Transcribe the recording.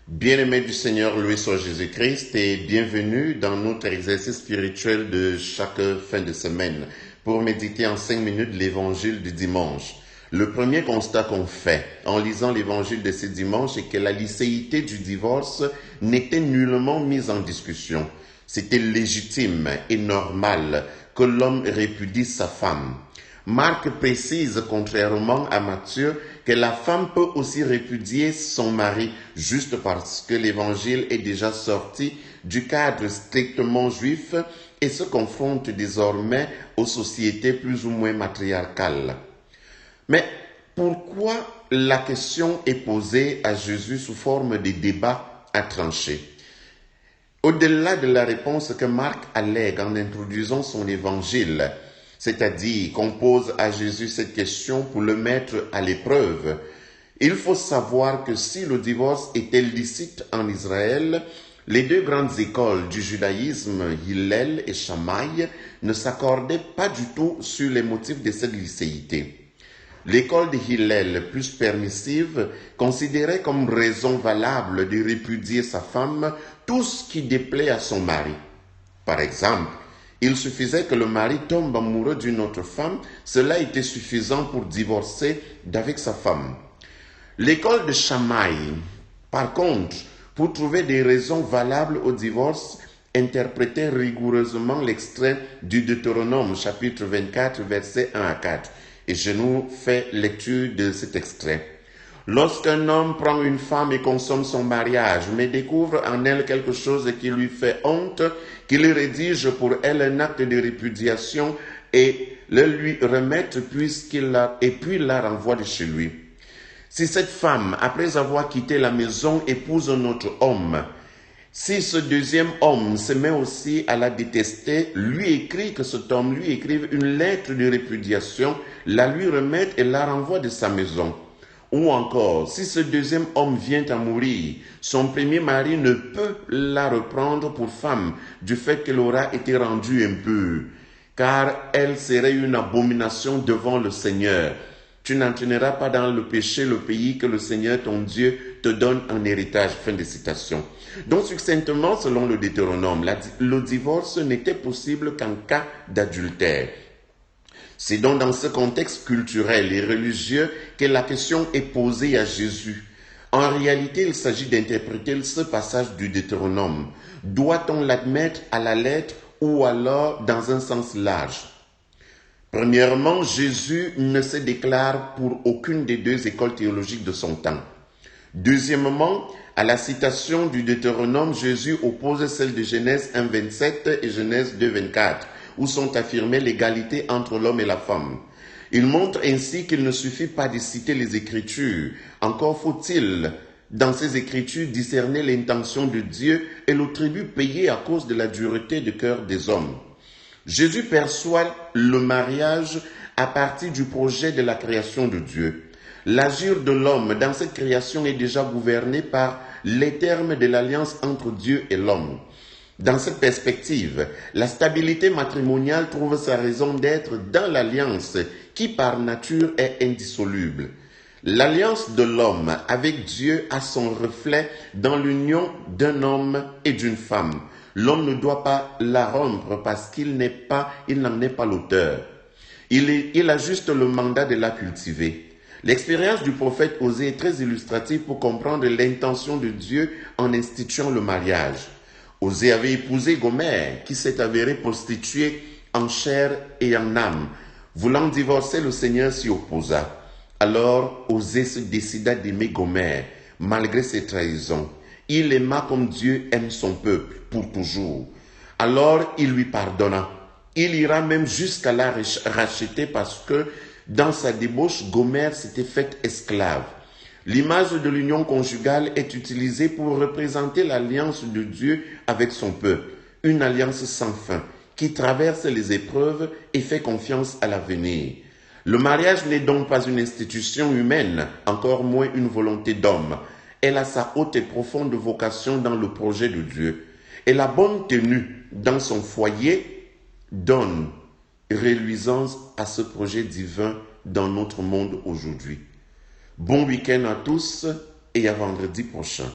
Bien-aimés du Seigneur, loué soit Jésus-Christ et bienvenue dans notre exercice spirituel de chaque fin de semaine pour méditer en 5 minutes l'évangile du dimanche. Le premier constat qu'on fait en lisant l'évangile de ce dimanche est que la licéité du divorce n'était nullement mise en discussion. C'était légitime et normal que l'homme répudie sa femme. Marc précise, contrairement à Matthieu, que la femme peut aussi répudier son mari juste parce que l'évangile est déjà sorti du cadre strictement juif et se confronte désormais aux sociétés plus ou moins matriarcales. Mais pourquoi la question est posée à Jésus sous forme de débat à trancher? Au-delà de la réponse que Marc allègue en introduisant son évangile, c'est-à-dire qu'on pose à Jésus cette question pour le mettre à l'épreuve, il faut savoir que si le divorce était licite en Israël, les deux grandes écoles du judaïsme, Hillel et Shammai, ne s'accordaient pas du tout sur les motifs de cette licéité. L'école de Hillel, plus permissive, considérait comme raison valable de répudier sa femme tout ce qui déplaît à son mari. Par exemple, il suffisait que le mari tombe amoureux d'une autre femme, cela était suffisant pour divorcer d'avec sa femme. L'école de Shammai, par contre, pour trouver des raisons valables au divorce, interprétait rigoureusement l'extrait du Deutéronome, chapitre 24, versets 1 à 4. Et je nous fais lecture de cet extrait. Lorsqu'un homme prend une femme et consomme son mariage, mais découvre en elle quelque chose qui lui fait honte, qu'il rédige pour elle un acte de répudiation et le lui remette puis la renvoie de chez lui. Si cette femme, après avoir quitté la maison, épouse un autre homme, si ce deuxième homme se met aussi à la détester, que cet homme lui écrive une lettre de répudiation, la lui remette et la renvoie de sa maison. Ou encore, si ce deuxième homme vient à mourir, son premier mari ne peut la reprendre pour femme du fait qu'elle aura été rendue impure, car elle serait une abomination devant le Seigneur. Tu n'entraîneras pas dans le péché le pays que le Seigneur ton Dieu te donne en héritage. Fin de citation. Donc, succinctement, selon le Deutéronome, le divorce n'était possible qu'en cas d'adultère. C'est donc dans ce contexte culturel et religieux que la question est posée à Jésus. En réalité, il s'agit d'interpréter ce passage du Deutéronome. Doit-on l'admettre à la lettre ou alors dans un sens large? Premièrement, Jésus ne se déclare pour aucune des deux écoles théologiques de son temps. Deuxièmement, à la citation du Deutéronome, Jésus oppose celle de Genèse 1,27 et Genèse 2,24, où sont affirmées l'égalité entre l'homme et la femme. Il montre ainsi qu'il ne suffit pas de citer les Écritures. Encore faut-il, dans ces Écritures, discerner l'intention de Dieu et le tribut payé à cause de la dureté de cœur des hommes. Jésus perçoit le mariage à partir du projet de la création de Dieu. L'agir de l'homme dans cette création est déjà gouverné par les termes de l'alliance entre Dieu et l'homme. Dans cette perspective, la stabilité matrimoniale trouve sa raison d'être dans l'alliance qui par nature est indissoluble. L'alliance de l'homme avec Dieu a son reflet dans l'union d'un homme et d'une femme. L'homme ne doit pas la rompre parce qu'il n'en est pas l'auteur. Il a juste le mandat de la cultiver. L'expérience du prophète Osée est très illustrative pour comprendre l'intention de Dieu en instituant le mariage. Osée avait épousé Gomère, qui s'est avérée prostituée en chair et en âme. Voulant divorcer, le Seigneur s'y opposa. Alors Osée se décida d'aimer Gomère, malgré ses trahisons. Il aima comme Dieu aime son peuple, pour toujours. Alors il lui pardonna. Il ira même jusqu'à la racheter parce que, dans sa débauche, Gomère s'était faite esclave. L'image de l'union conjugale est utilisée pour représenter l'alliance de Dieu avec son peuple, une alliance sans fin, qui traverse les épreuves et fait confiance à l'avenir. Le mariage n'est donc pas une institution humaine, encore moins une volonté d'homme. Elle a sa haute et profonde vocation dans le projet de Dieu. Et la bonne tenue dans son foyer donne reluisance à ce projet divin dans notre monde aujourd'hui. Bon week-end à tous et à vendredi prochain.